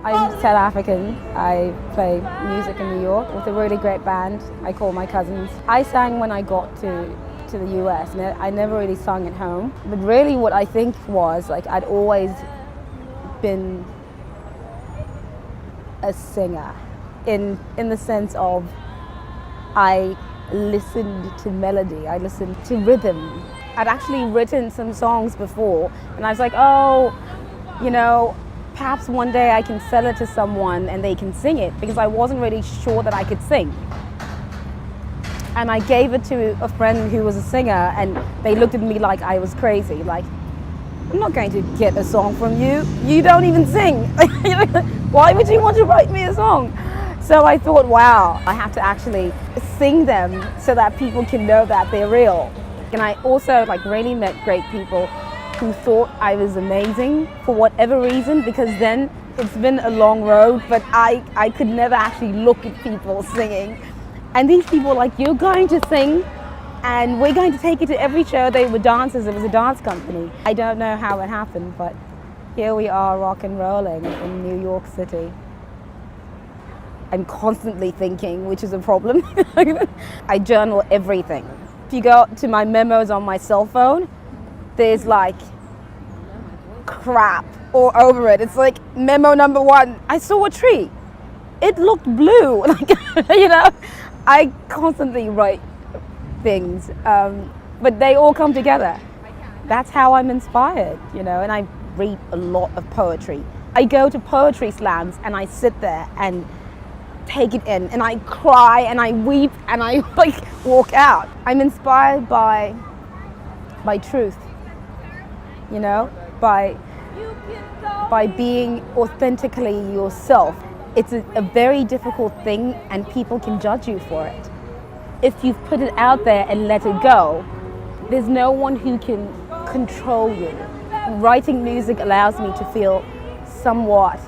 I'm South African. I play music in New York with a really great band I call my cousins. I sang when I got to the US, and I never really sung at home. But really what I think was, like, I'd always been a singer in the sense of I listened to melody, I listened to rhythm. I'd actually written some songs before, and I was like, oh, you know, perhaps one day I can sell it to someone and they can sing it, because I wasn't really sure that I could sing. And I gave it to a friend who was a singer, and they looked at me like I was crazy. Like, I'm not going to get a song from you. You don't even sing. Why would you want to write me a song? So I thought, wow, I have to actually sing them so that people can know that they're real. And I also really met great people who thought I was amazing for whatever reason, because then it's been a long road, but I could never actually look at people singing. And these people were like, you're going to sing and we're going to take you to every show. They were dancers, it was a dance company. I don't know how it happened, but here we are rock and rolling in New York City. I'm constantly thinking, which is a problem. I journal everything. If you go to my memos on my cell phone, there's like crap all over it. It's like memo number 1, I saw a tree. It looked blue. You know, I constantly write things, but they all come together. That's how I'm inspired, you know, and I read a lot of poetry. I go to poetry slams and I sit there and take it in, and I cry and I weep and I walk out. I'm inspired by truth, you know, by being authentically yourself. It's a very difficult thing, and people can judge you for it. If you've put it out there and let it go, there's no one who can control you. Writing music allows me to feel somewhat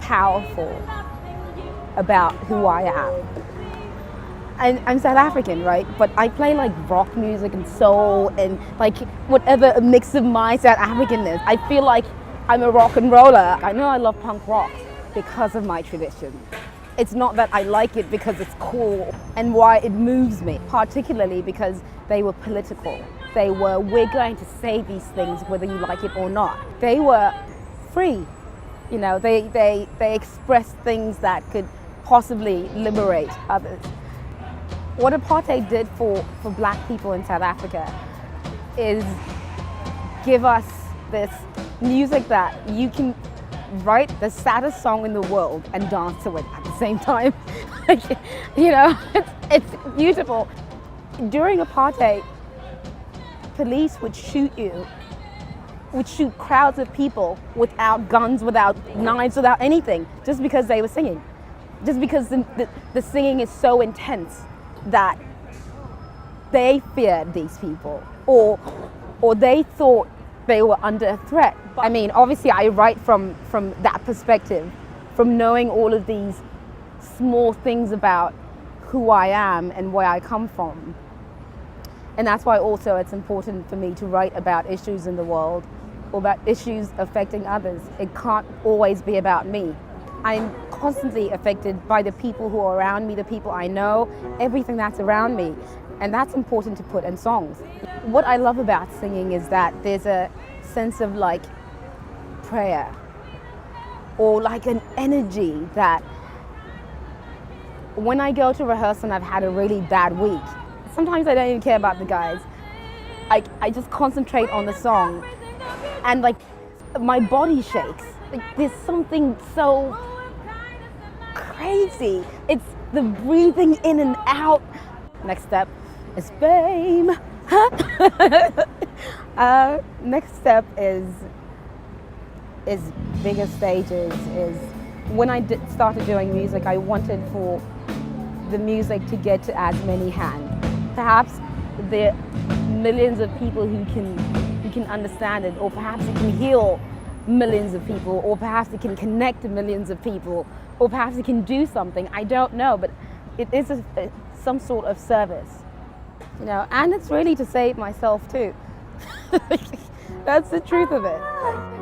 powerful about who I am. And I'm South African, right? But I play like rock music and soul and like whatever a mix of my South Africanness. I feel like I'm a rock and roller. I know I love punk rock because of my tradition. It's not that I like it because it's cool and why it moves me, particularly because they were political. They were, we're going to say these things whether you like it or not. They were free. You know, they expressed things that could possibly liberate others. What apartheid did for black people in South Africa is give us this music that you can write the saddest song in the world and dance to it at the same time. You know, it's beautiful. During apartheid, police would shoot you, would shoot crowds of people without guns, without knives, without anything, just because they were singing. Just because the singing is so intense that they feared these people, or they thought they were under a threat. I mean, obviously I write from that perspective, from knowing all of these small things about who I am and where I come from. And that's why also it's important for me to write about issues in the world, or about issues affecting others. It can't always be about me. I'm constantly affected by the people who are around me, the people I know, everything that's around me. And that's important to put in songs. What I love about singing is that there's a sense of like prayer, or like an energy that when I go to rehearse and I've had a really bad week, sometimes I don't even care about the guys. I just concentrate on the song, and like my body shakes. Like, there's something so crazy. It's the breathing in and out. Next step is fame. Next step is bigger stages. Is when I started doing music, I wanted for the music to get to as many hands. Perhaps there are millions of people who can understand it, or perhaps it can heal millions of people, or perhaps it can connect to millions of people, or perhaps it can do something. I don't know, but it is some sort of service, you know, and it's really to save myself too. That's the truth of it.